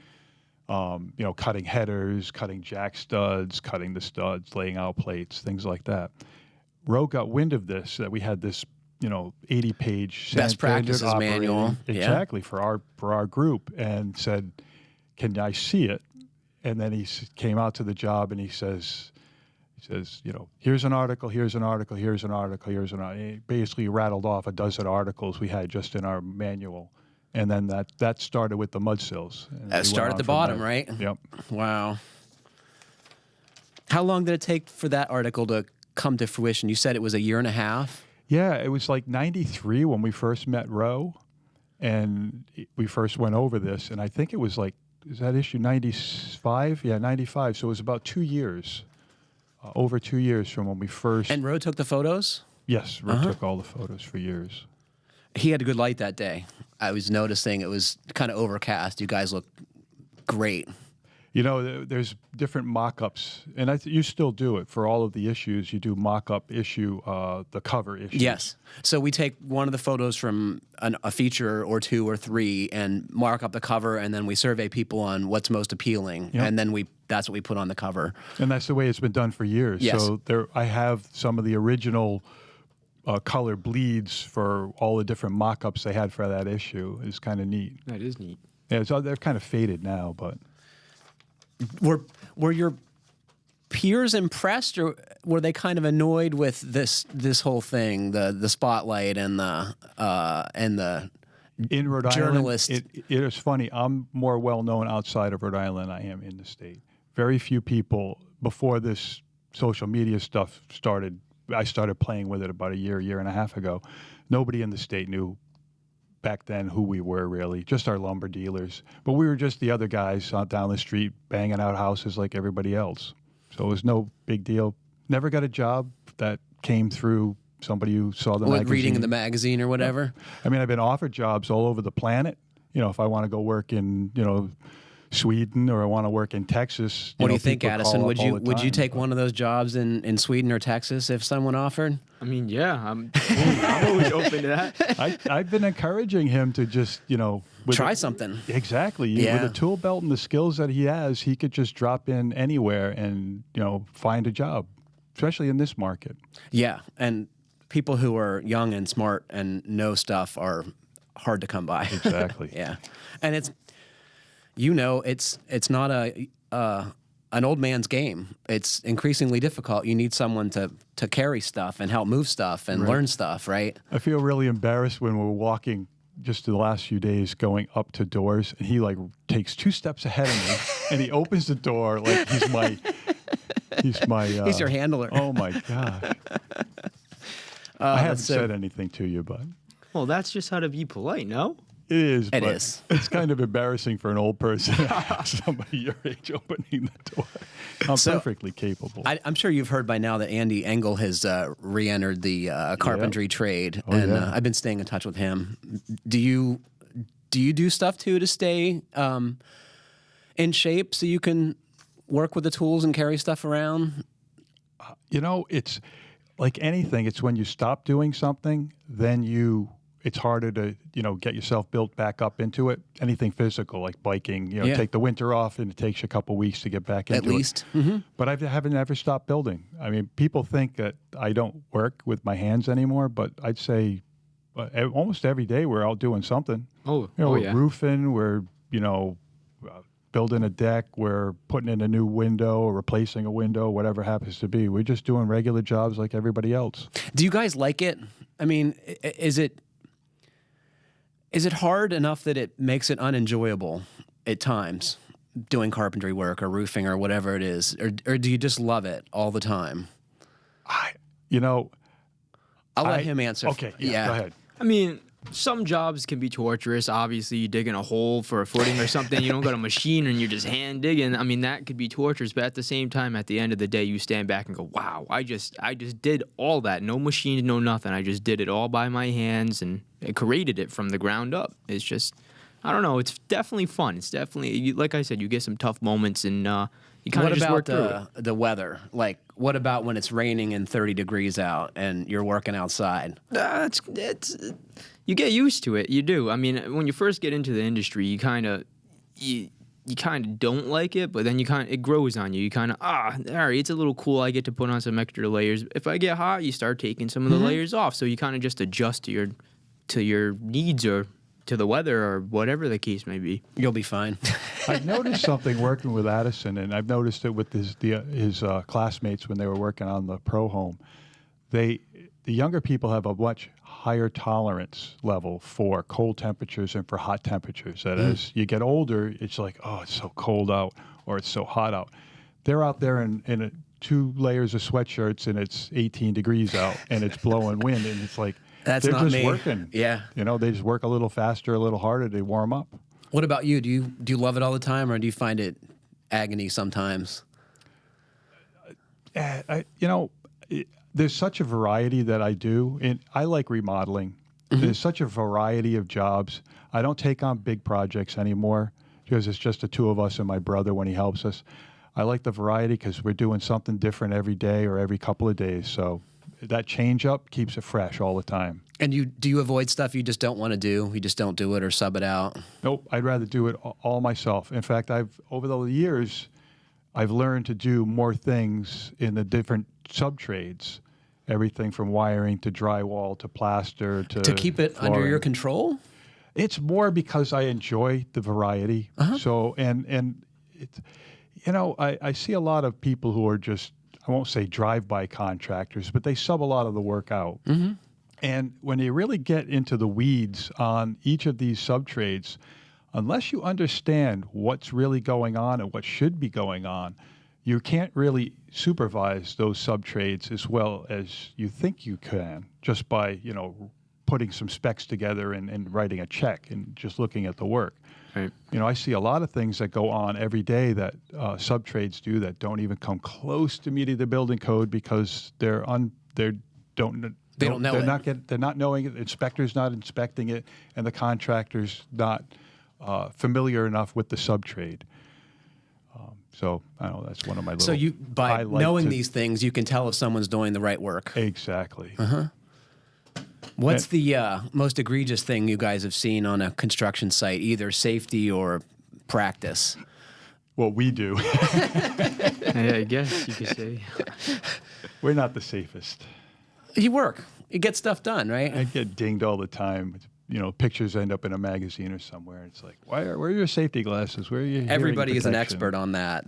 S3: Cutting headers, cutting jack studs, cutting the studs, laying out plates, things like that. Roe got wind of this, that we had this, 80-page
S2: best practices manual.
S3: Exactly, for our group, and said, can I see it? And then he came out to the job and he says, here's an article, here's an article, here's an article, here's an article. He basically rattled off a dozen articles we had just in our manual. And then that started with the mud sills.
S2: That started at the bottom, right?
S3: Yep.
S2: Wow. How long did it take for that article to come to fruition? You said it was a year and a half?
S3: Yeah, it was like 93 when we first met Roe, and we first went over this, and I think it was like, is that issue 95? Yeah, 95. So it was about 2 years, over 2 years from when we first...
S2: And Roe took the photos?
S3: Yes, Roe took all the photos for years.
S2: He had a good light that day. I was noticing it was kind of overcast. You guys looked great.
S3: You know, there's different mock-ups, and you still do it. For all of the issues, you do mock-up issue, the cover issue.
S2: Yes. So we take one of the photos from a feature or two or three and mark up the cover, and then we survey people on what's most appealing, and then that's what we put on the cover.
S3: And that's the way it's been done for years.
S2: Yes.
S3: So I have some of the original color bleeds for all the different mock-ups they had for that issue. It's kind of neat.
S1: That is neat.
S3: Yeah, they're kind of faded now, but...
S2: Were your peers impressed, or were they kind of annoyed with this whole thing, the spotlight and the
S3: in Rhode
S2: journalist?
S3: Island, it is funny. I'm more well known outside of Rhode Island than I am in the state. Very few people before this social media stuff started. I started playing with it about a year and a half ago. Nobody in the state knew back then who we were, really, just our lumber dealers. But we were just the other guys out down the street banging out houses like everybody else. So it was no big deal. Never got a job that came through somebody who saw the magazine.
S2: Reading in the magazine or whatever?
S3: I mean, I've been offered jobs all over the planet. You know, if I want to go work in, Sweden, or I want to work in Texas.
S2: What do you think, Addison? Would you take one of those jobs in Sweden or Texas if someone offered?
S1: I mean, yeah, I'm always open to that.
S3: I've been encouraging him to just,
S2: try something.
S3: Exactly.
S2: Yeah.
S3: With a tool belt and the skills that he has, he could just drop in anywhere and, find a job, especially in this market. Yeah.
S2: And people who are young and smart and know stuff are hard to come by.
S3: Exactly.
S2: Yeah. And it's not an old man's game. It's increasingly difficult. You need someone to carry stuff and help move stuff and learn stuff, right?
S3: I feel really embarrassed when we're walking just the last few days going up to doors, and he takes 2 steps ahead of me and he opens the door like he's my
S2: he's your handler.
S3: Oh my gosh. I haven't said anything to you, but
S1: well, that's just how to be polite, no?
S3: It is.
S2: It is.
S3: It's kind of embarrassing for an old person to have somebody your age opening the door. I'm perfectly capable.
S2: I'm sure you've heard by now that Andy Engel has re-entered the carpentry trade, and I've been staying in touch with him. Do you do stuff too to stay in shape so you can work with the tools and carry stuff around?
S3: It's like anything. It's when you stop doing something, then it's harder to, get yourself built back up into it. Anything physical, like biking, take the winter off, and it takes you a couple weeks to get back into it.
S2: At least. Mm-hmm.
S3: But I haven't ever stopped building. I mean, people think that I don't work with my hands anymore, but I'd say almost every day we're out doing something. We're roofing, we're, building a deck, we're putting in a new window or replacing a window, whatever happens to be. We're just doing regular jobs like everybody else.
S2: Do you guys like it? I mean, is it hard enough that it makes it unenjoyable at times, doing carpentry work or roofing or whatever it is? Or do you just love it all the time?
S3: I'll
S2: let him answer.
S3: Okay, yeah, go ahead.
S1: I mean, some jobs can be torturous. Obviously, you dig in a hole for a footing or something. You don't got a machine and you're just hand digging. I mean, that could be torturous. But at the same time, at the end of the day, you stand back and go, wow, I just did all that. No machine, no nothing. I just did it all by my hands and created it from the ground up. It's just, I don't know. It's definitely fun. It's definitely, like I said, you get some tough moments and you kind of just work through it.
S2: What about the weather? Like, what about when it's raining and 30 degrees out and you're working outside?
S1: You get used to it. You do. I mean, when you first get into the industry, you kind of don't like it, but then it grows on you. You kind of, all right, it's a little cool. I get to put on some extra layers. If I get hot, you start taking some of the layers off. So you kind of just adjust to your needs or to the weather or whatever the case may be.
S2: You'll be fine.
S3: I've noticed something working with Addison, and I've noticed it with his classmates when they were working on the pro home. The younger people have a much higher tolerance level for cold temperatures and for hot temperatures. That as you get older, it's like, oh, it's so cold out or it's so hot out. They're out there in 2 layers of sweatshirts and it's 18 degrees out and it's blowing wind, and it's like
S2: That's
S3: they're
S2: not
S3: just
S2: me.
S3: working.
S2: Yeah.
S3: You know, they just work a little faster, a little harder. They warm up.
S2: What about you? Do you love it all the time, or do you find it agony sometimes?
S3: There's such a variety that I do, and I like remodeling. There's such a variety of jobs. I don't take on big projects anymore because it's just the 2 of us and my brother when he helps us. I like the variety because we're doing something different every day or every couple of days. So that change up keeps it fresh all the time.
S2: And do you avoid stuff you just don't want to do? You just don't do it or sub it out?
S3: Nope, I'd rather do it all myself. In fact, over the years, I've learned to do more things in the different sub-trades, everything from wiring to drywall to plaster to
S2: keep it
S3: flooring.
S2: under your control?
S3: It's more because I enjoy the variety. So, and it's, I see a lot of people who are just, I won't say drive-by contractors, but they sub a lot of the work out. And when you really get into the weeds on each of these sub-trades, unless you understand what's really going on and what should be going on, you can't really supervise those sub-trades as well as you think you can just by, putting some specs together and writing a check and just looking at the work.
S1: Right.
S3: I see a lot of things that go on every day that sub-trades do that don't even come close to meeting the building code because they're not knowing it. Inspector's not inspecting it, and the contractor's not familiar enough with the sub-trade. So I don't know. That's one of my little.
S2: So by knowing these things, you can tell if someone's doing the right work.
S3: Exactly.
S2: What's the most egregious thing you guys have seen on a construction site, either safety or practice?
S3: What we do.
S1: Yeah, I guess you could say.
S3: We're not the safest.
S2: You work. You get stuff done, right?
S3: I get dinged all the time. Pictures end up in a magazine or somewhere. It's like, where are your safety glasses? Where are your
S2: Everybody
S3: hearing
S2: is an
S3: protection?
S2: expert on that.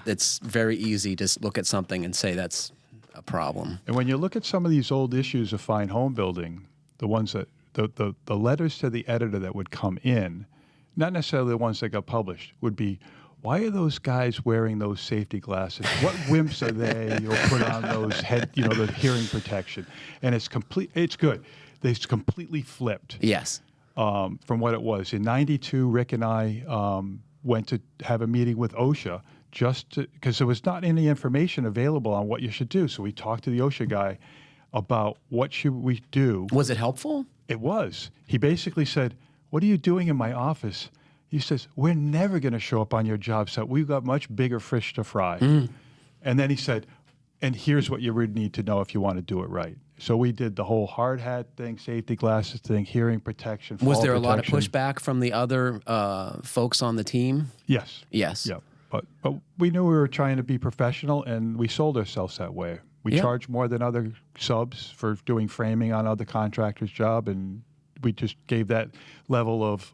S2: It's very easy to look at something and say that's a problem.
S3: And when you look at some of these old issues of Fine Homebuilding, the ones that the letters to the editor that would come in, not necessarily the ones that got published, would be, why are those guys wearing those safety glasses? What wimps are they? You'll put on those the hearing protection, and it's good. It's completely flipped.
S2: Yes.
S3: From what it was in '92, Rick and I went to have a meeting with OSHA because there was not any information available on what you should do. So we talked to the OSHA guy about what should we do.
S2: Was it helpful?
S3: It was. He basically said, "What are you doing in my office?" He says, "We're never going to show up on your job site. We've got much bigger fish to fry." And then he said, "And here's what you would need to know if you want to do it right." So we did the whole hard hat thing, safety glasses thing, hearing protection, fall
S2: Was there a lot of
S3: protection.
S2: pushback from the other folks on the team?
S3: Yes.
S2: Yes.
S3: Yeah. But we knew we were trying to be professional, and we sold ourselves that way. We charge more than other subs for doing framing on other contractors' job, and we just gave that level of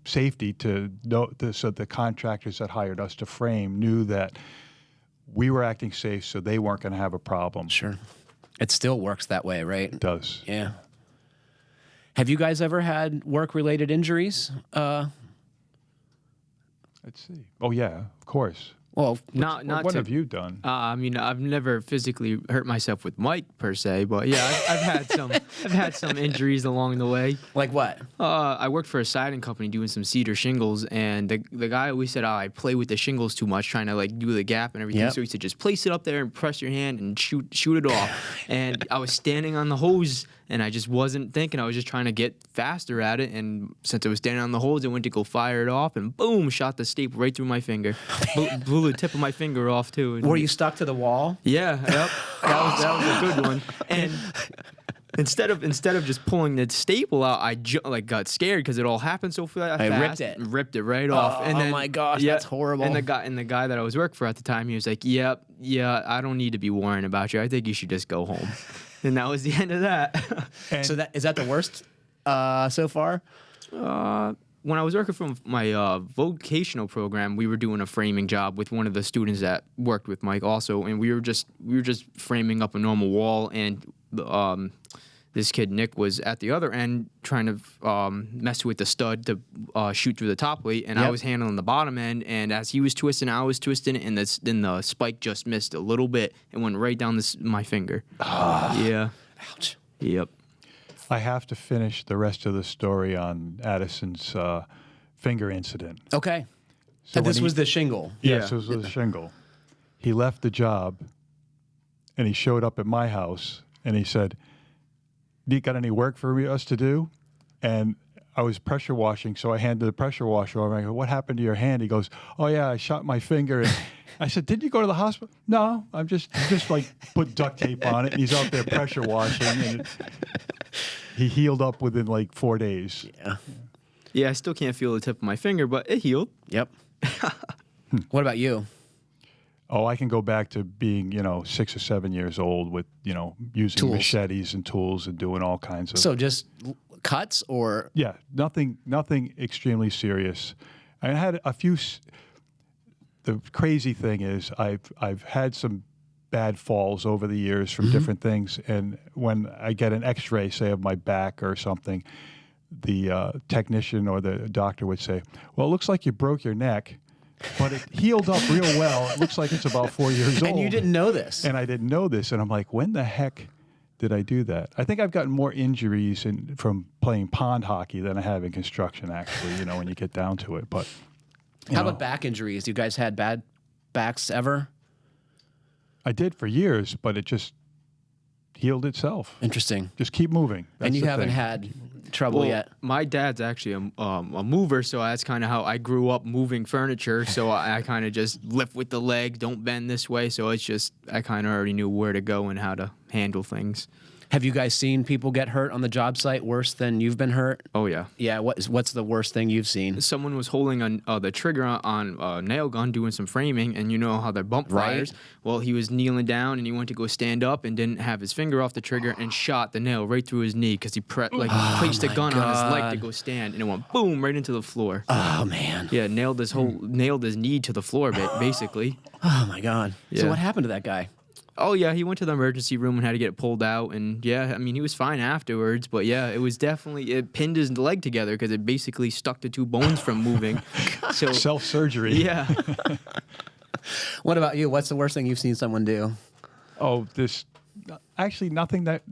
S3: safety to know so the contractors that hired us to frame knew that we were acting safe, so they weren't going to have a problem.
S2: Sure. It still works that way, right?
S3: It does.
S2: Yeah. Have you guys ever had work-related injuries?
S3: Let's see. Oh yeah, of course.
S2: Well,
S3: What have you done?
S1: I mean, I've never physically hurt myself with Mike per se, but yeah, I've had some injuries along the way.
S2: like what?
S1: I worked for a siding company doing some cedar shingles, and the guy always said, I play with the shingles too much, trying to do the gap and everything.
S2: Yep.
S1: So he said, just place it up there and press your hand and shoot it off. And I was standing on the hose, and I just wasn't thinking. I was just trying to get faster at it, and since I was standing on the hose, I went to go fire it off, and boom, shot the staple right through my finger. Blew the tip of my finger off too.
S2: Were you stuck to the wall?
S1: Yeah, yep. That was a good one. And instead of just pulling the staple out, I got scared because it all happened so fast.
S2: I ripped it.
S1: And ripped it right off. And then,
S2: oh my gosh, that's horrible.
S1: And the guy that I was working for at the time, he was like, "Yeah, I don't need to be worrying about you. I think you should just go home." And that was the end of that.
S2: So is that the worst so far?
S1: When I was working from my vocational program, we were doing a framing job with one of the students that worked with Mike also, and we were just framing up a normal wall, and this kid Nick was at the other end trying to mess with the stud to shoot through the top plate, and I was handling the bottom end. And as he was twisting, I was twisting, and then the spike just missed a little bit and went right down my finger. Yeah.
S2: Ouch.
S1: Yep.
S3: I have to finish the rest of the story on Addison's finger incident.
S2: Okay.
S3: So
S2: And this was the shingle.
S3: Yes,
S1: Yeah.
S3: it was a shingle. He left the job, and he showed up at my house, and he said, "You got any work for us to do?" And I was pressure washing, so I handed the pressure washer over. I go, "What happened to your hand?" He goes, "Oh yeah, I shot my finger." And I said, "Didn't you go to the hospital?" "No, I'm just like put duct tape on it." And he's out there pressure washing, and he healed up within like 4 days.
S2: Yeah.
S1: Yeah, I still can't feel the tip of my finger, but it healed.
S2: Yep. What about you?
S3: Oh, I can go back to being, 6 or 7 years old with, using
S2: Tools.
S3: machetes and tools and doing all kinds of.
S2: So just cuts or?
S3: Yeah, nothing extremely serious. I had a few. The crazy thing is, I've had some bad falls over the years from different things, and when I get an X-ray, say of my back or something, the technician or the doctor would say, "Well, it looks like you broke your neck, but it healed up real well. It looks like it's about 4 years old."
S2: And you didn't know this.
S3: And I didn't know this, and I'm like, when the heck did I do that? I think I've gotten more injuries from playing pond hockey than I have in construction, actually, when you get down to it. But
S2: How about back injuries? You guys had bad backs ever?
S3: I did for years, but it just healed itself.
S2: Interesting.
S3: Just keep moving. That's
S2: And you
S3: the
S2: haven't
S3: thing.
S2: had trouble yet?
S1: My dad's actually a mover, so that's kind of how I grew up moving furniture. So I kind of just lift with the leg, don't bend this way. So it's just, I kind of already knew where to go and how to handle things.
S2: Have you guys seen people get hurt on the job site worse than you've been hurt?
S1: Oh, yeah.
S2: Yeah. What's the worst thing you've seen?
S1: Someone was holding the trigger on a nail gun doing some framing, and you know how they're bump fires. Well, he was kneeling down, and he went to go stand up and didn't have his finger off the trigger and shot the nail right through his knee because he placed a gun on his leg to go stand, and it went boom right into the floor.
S2: Oh, man.
S1: Yeah, nailed his knee to the floor, basically.
S2: Oh, my God. So
S1: Yeah.
S2: what happened to that guy?
S1: Oh, yeah, he went to the emergency room and had to get it pulled out. And, yeah, I mean, he was fine afterwards. But, yeah, it pinned his leg together because it basically stuck the two bones from moving. So
S3: Self-surgery.
S1: Yeah.
S2: What about you? What's the worst thing you've seen someone do?
S3: Oh, actually nothing that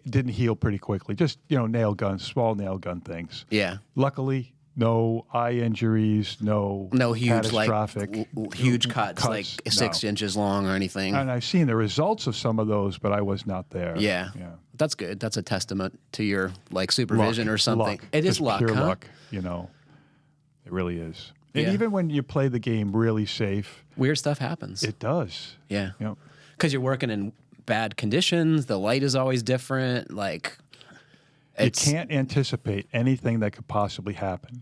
S3: didn't heal pretty quickly. Just, nail guns, small nail gun things.
S2: Yeah.
S3: Luckily, no eye injuries, no
S2: huge
S3: catastrophic
S2: huge cuts like
S3: no.
S2: 6 inches long or anything.
S3: And I've seen the results of some of those, but I was not there.
S2: Yeah. That's good. That's a testament to your supervision or something.
S3: Luck.
S2: It is
S3: Just
S2: luck,
S3: pure
S2: huh?
S3: luck, It really is. And
S2: Yeah.
S3: even when you play the game really safe,
S2: Weird stuff happens.
S3: it does.
S2: Yeah.
S3: Yep.
S2: Because you're working in bad conditions. The light is always different.
S3: You can't anticipate anything that could possibly happen.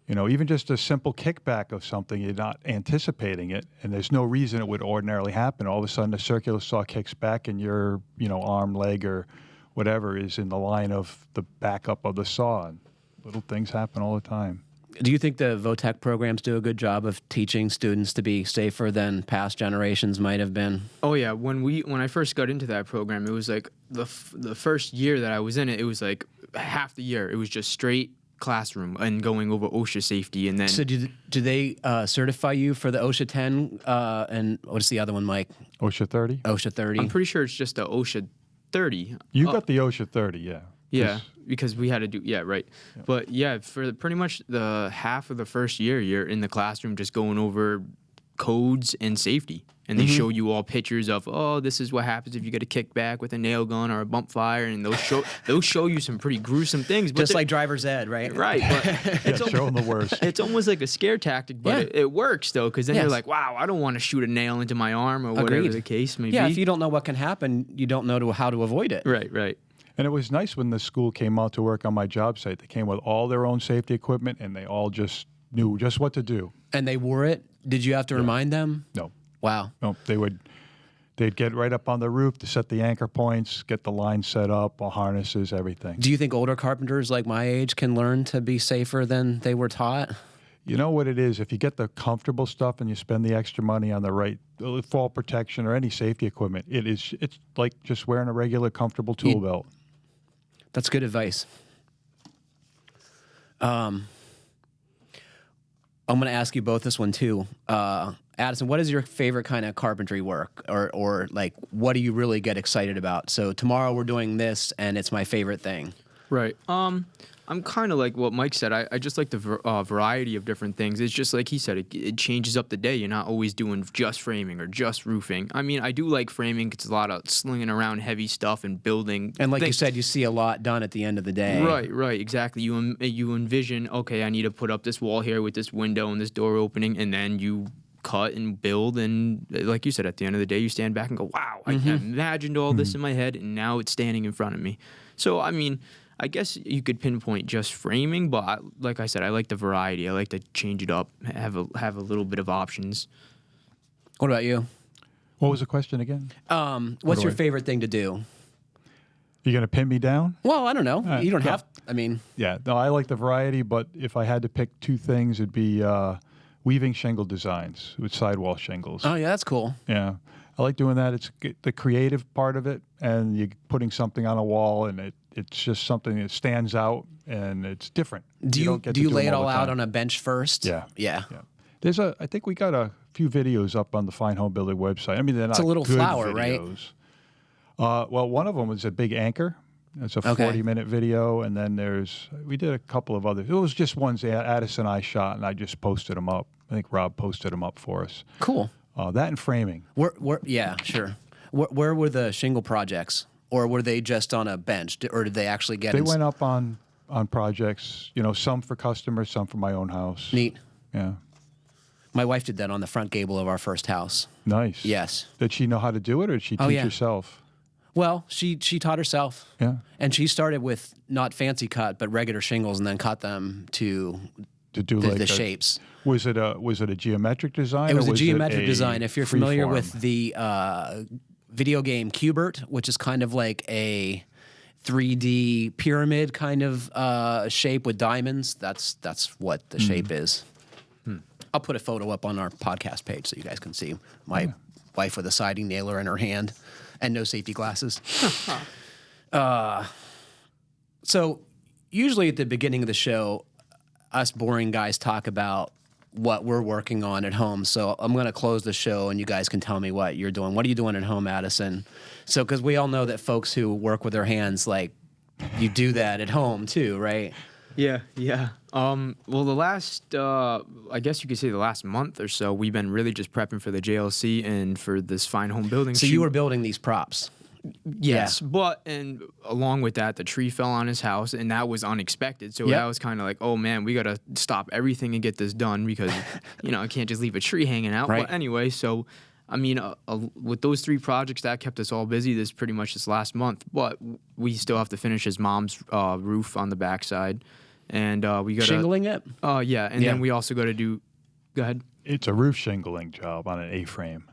S3: Even just a simple kickback of something, you're not anticipating it, and there's no reason it would ordinarily happen. All of a sudden, the circular saw kicks back, and your, arm, leg, or whatever is in the line of the backup of the saw. And little things happen all the time.
S2: Do you think the VOTEC programs do a good job of teaching students to be safer than past generations might have been?
S1: Oh, yeah. When I first got into that program, it was like the first year that I was in it, it was like half the year. It was just straight classroom and going over OSHA safety. And then
S2: So do they certify you for the OSHA 10 and what's the other one, Mike?
S3: OSHA 30?
S2: OSHA 30?
S1: I'm pretty sure it's just a OSHA 30.
S3: You got the OSHA 30, yeah.
S1: Yeah, because we had to do, right. Yeah. But yeah, for pretty much the half of the first year, you're in the classroom just going over codes and safety. And they show you all pictures of, this is what happens if you get a kickback with a nail gun or a bump fire. And they'll show you some pretty gruesome things. But
S2: Just like driver's ed, right?
S1: Right. But
S3: Show them the worst.
S1: it's almost like a scare tactic, but it works, though, because then
S2: Yes.
S1: you're like, wow, I don't want to shoot a nail into my arm or whatever
S2: Agreed.
S1: the case may be.
S2: Yeah, if you don't know what can happen, you don't know how to avoid it.
S1: Right.
S3: And it was nice when the school came out to work on my job site. They came with all their own safety equipment, and they all just knew just what to do.
S2: And they wore it? Did you have to remind them?
S3: No.
S2: Wow.
S3: No, they'd get right up on the roof to set the anchor points, get the line set up, all harnesses, everything.
S2: Do you think older carpenters like my age can learn to be safer than they were taught?
S3: You know what it is? If you get the comfortable stuff and you spend the extra money on the right fall protection or any safety equipment, it's like just wearing a regular comfortable tool belt.
S2: That's good advice. I'm going to ask you both this one too. Addison, what is your favorite kind of carpentry work, or like what do you really get excited about? So tomorrow we're doing this, and it's my favorite thing.
S1: Right. I'm kind of like what Mike said. I just like the variety of different things. It's just like he said, it changes up the day. You're not always doing just framing or just roofing. I mean, I do like framing. It's a lot of slinging around heavy stuff and building.
S2: And like
S1: things.
S2: you said, you see a lot done at the end of the day.
S1: Right, exactly. You envision, okay, I need to put up this wall here with this window and this door opening, and then you cut and build, and like you said, at the end of the day, you stand back and go, wow, I imagined all this in my head, and now it's standing in front of me. So, I mean, I guess you could pinpoint just framing, but like I said, I like the variety. I like to change it up, have a little bit of options.
S2: What about you?
S3: What was the question again?
S2: What's your favorite thing to do?
S3: You going to pin me down?
S2: Well, I don't know. You don't have. I mean,
S3: yeah. No, I like the variety, but if I had to pick two things, it'd be weaving shingle designs with sidewall shingles.
S2: Oh yeah, that's cool.
S3: Yeah, I like doing that. It's the creative part of it, and you're putting something on a wall, and it's just something that stands out, and it's different.
S2: Do you lay it all out on a bench first?
S3: Yeah.
S2: Yeah.
S3: I think we got a few videos up on the Fine Homebuilding website. I mean, they're not
S2: It's a little
S3: good
S2: flower,
S3: videos. Right? Well, one of them was a big anchor. It's a 40-minute video, and then we did a couple of others. It was just ones Addison and I shot, and I just posted them up. I think Rob posted them up for us.
S2: Cool.
S3: That and framing.
S2: Yeah, sure. Where were the shingle projects, or were they just on a bench, or did they actually get?
S3: They went up on projects. You know, some for customers, some for my own house.
S2: Neat.
S3: Yeah.
S2: My wife did that on the front gable of our first house.
S3: Nice.
S2: Yes.
S3: Did she know how to do it, or did she teach herself?
S2: Well, she taught herself.
S3: Yeah.
S2: And she started with not fancy cut, but regular shingles, and then cut them to
S3: do
S2: the shapes.
S3: Was it a geometric design?
S2: It was
S3: or
S2: a geometric design. If you're familiar
S3: freeform?
S2: with the video game Qbert, which is kind of like a 3D pyramid kind of shape with diamonds, that's what the shape is. I'll put a photo up on our podcast page so you guys can see my wife with a siding nailer in her hand and no safety glasses. So usually at the beginning of the show, us boring guys talk about what we're working on at home. So I'm going to close the show, and you guys can tell me what you're doing. What are you doing at home, Addison? So, because we all know that folks who work with their hands, like, you do that at home too, right?
S1: Yeah. Well, the last, I guess you could say the last month or so, we've been really just prepping for the JLC and for this Fine Homebuilding.
S2: So you were building these props.
S1: Yes, but and along with that, the tree fell on his house, and that was unexpected. So that was kind of like, oh man, we got to stop everything and get this done because, I can't just leave a tree hanging out.
S2: Right.
S1: But anyway, so I mean, with those three projects, that kept us all busy this last month. But we still have to finish his mom's roof on the backside, and we got
S2: shingling it.
S1: Yeah, and then we also got to do. Go ahead.
S3: It's a roof shingling job on an A-frame.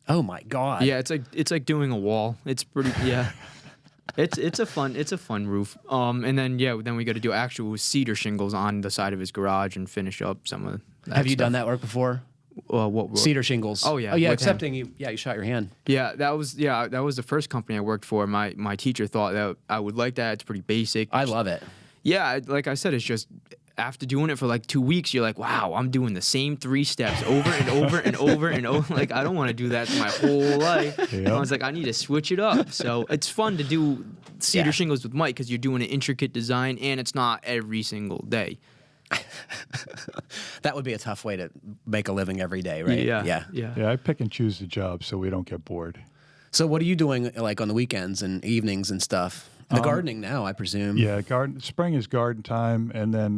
S2: Oh my God!
S1: Yeah, it's like doing a wall. It's pretty. Yeah, it's a fun roof. And then we got to do actual cedar shingles on the side of his garage and finish up some of.
S2: Have you done that work before?
S1: What
S2: cedar shingles?
S1: Oh yeah.
S2: Excepting you. Yeah, you shot your hand.
S1: Yeah, that was the first company I worked for. My teacher thought that I would like that. It's pretty basic.
S2: I love it.
S1: Yeah, like I said, it's just. After doing it for like 2 weeks, you're like, wow, I'm doing the same 3 steps over and over and over and over. Like, I don't want to do that my whole life. Yep. I was like, I need to switch it up. So it's fun to do cedar shingles with Mike because you're doing an intricate design and it's not every single day.
S2: That would be a tough way to make a living every day, right?
S3: Yeah, I pick and choose the job so we don't get bored.
S2: So what are you doing like on the weekends and evenings and stuff? The gardening now, I presume.
S3: Yeah, spring is garden time, and then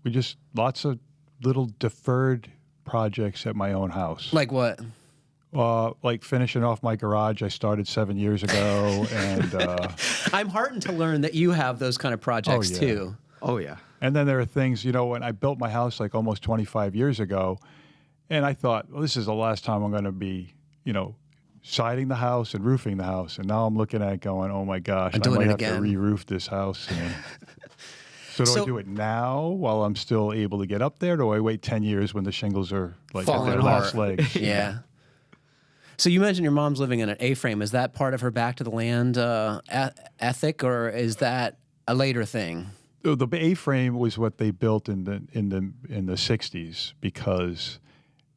S3: we just lots of little deferred projects at my own house.
S2: Like what?
S3: Like finishing off my garage. I started 7 years ago, and
S2: I'm heartened to learn that you have those kind of projects too.
S1: Oh yeah.
S3: And then there are things, when I built my house like almost 25 years ago, and I thought, well, this is the last time I'm going to be, siding the house and roofing the house, and now I'm looking at it going, oh my gosh, I might have to re-roof this house. So do I do it now while I'm still able to get up there? Or do I wait 10 years when the shingles are like at
S2: Falling
S3: their last legs?
S2: Yeah. So you mentioned your mom's living in an A-frame. Is that part of her back to the land ethic, or is that a later thing?
S3: The A-frame was what they built in the 60s because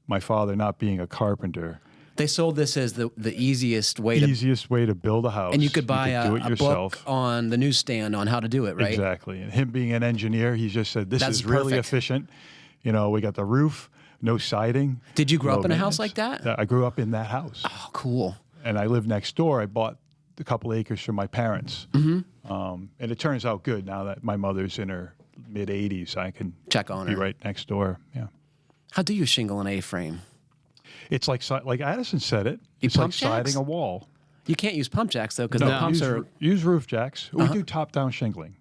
S3: my father, not being a carpenter,
S2: they sold this as the easiest way
S3: to build a house.
S2: and you could buy
S3: do it
S2: a
S3: yourself.
S2: book on the newsstand on how to do it, right?
S3: Exactly. And him being an engineer, he just said, this
S2: That's
S3: is really
S2: perfect.
S3: efficient. You know, we got the roof, no siding.
S2: Did you grow
S3: low
S2: up in a house
S3: maintenance.
S2: like that?
S3: I grew up in that house.
S2: Oh, cool.
S3: And I lived next door. I bought a couple acres from my parents. Mm-hmm. And it turns out good now that my mother's in her mid-80s. I can
S2: Check on
S3: be
S2: her.
S3: right next door. Yeah.
S2: How do you shingle an A-frame?
S3: It's like Addison said it.
S2: You
S3: It's like
S2: pump jacks?
S3: siding a wall.
S2: You can't use pump jacks, though, because the pumps
S3: use roof jacks.
S2: Uh-huh.
S3: We do top-down shingling.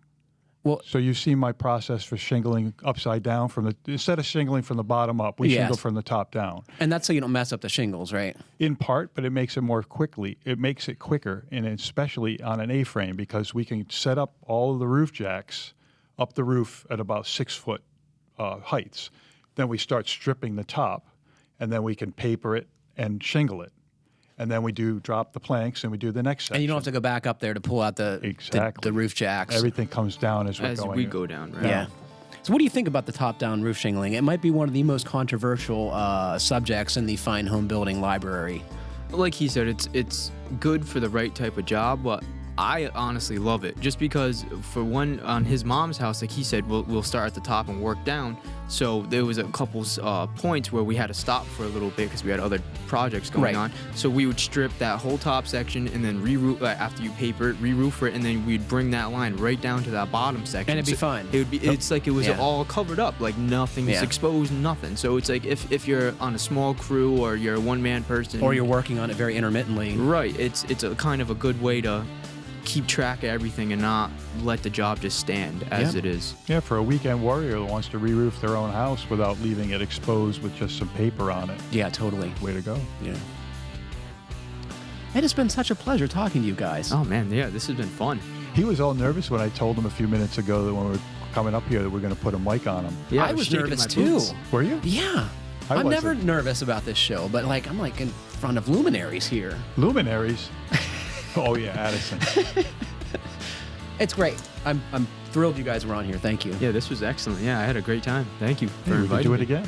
S2: Well,
S3: So you see my process for shingling upside down instead of shingling from the bottom up, we
S2: Yes.
S3: shingle from the top down.
S2: and that's so you don't mess up the shingles, right?
S3: In part, but it makes it more quickly. It makes it quicker, and especially on an A-frame because we can set up all of the roof jacks up the roof at about 6 foot heights. Then we start stripping the top, and then we can paper it and shingle it. And then we drop the planks, and we do the next section.
S2: And you don't have to go back up there to pull out the roof jacks.
S3: Everything comes down as we're
S1: As
S3: going.
S1: we go down, right?
S2: Yeah. So what do you think about the top-down roof shingling? It might be one of the most controversial subjects in the Fine Home Building library.
S1: Like he said, it's good for the right type of job, but I honestly love it just because for one, on his mom's house, like he said, we'll start at the top and work down. So there was a couple points where we had to stop for a little bit because we had other projects going on. So we would strip that whole top section and then re-roof after you paper it, re-roof it, and then we'd bring that line right down to that bottom section.
S2: And it'd be fine.
S1: It would be. It's like it was
S2: Yeah.
S1: all covered up, like nothing's exposed, nothing. So it's like if you're on a small crew or you're a one-man person,
S2: Or you're working on it very intermittently.
S1: right, it's a kind of a good way to keep track of everything and not let the job just stand as it is.
S3: Yeah, for a weekend warrior that wants to re-roof their own house without leaving it exposed with just some paper on it.
S2: Yeah, totally.
S3: Way to go.
S2: Yeah. It has been such a pleasure talking to you guys.
S1: Oh man, yeah, this has been fun.
S3: He was all nervous when I told him a few minutes ago that when we were coming up here that we're going to put a mic on him.
S1: Yeah,
S2: I was
S1: shaking
S2: nervous
S1: my
S2: too.
S1: boots.
S3: Were you?
S2: Yeah.
S3: I
S2: I'm never
S3: wasn't.
S2: nervous about this show, but I'm like in front of luminaries here.
S3: Luminaries. Oh yeah, Addison.
S2: It's great. I'm thrilled you guys were on here. Thank you.
S1: Yeah, this was excellent. Yeah, I had a great time. Thank you for
S3: Hey, we could
S1: inviting
S3: do
S1: me.
S3: it again.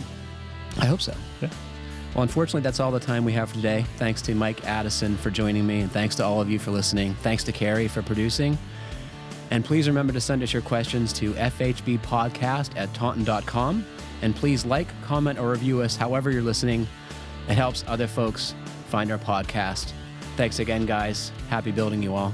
S2: I hope so.
S3: Yeah.
S2: Well, unfortunately, that's all the time we have for today. Thanks to Mike Addison for joining me, and thanks to all of you for listening. Thanks to Carrie for producing. And please remember to send us your questions to fhbpodcast@taunton.com. And please like, comment, or review us however you're listening. It helps other folks find our podcast. Thanks again, guys. Happy building you all.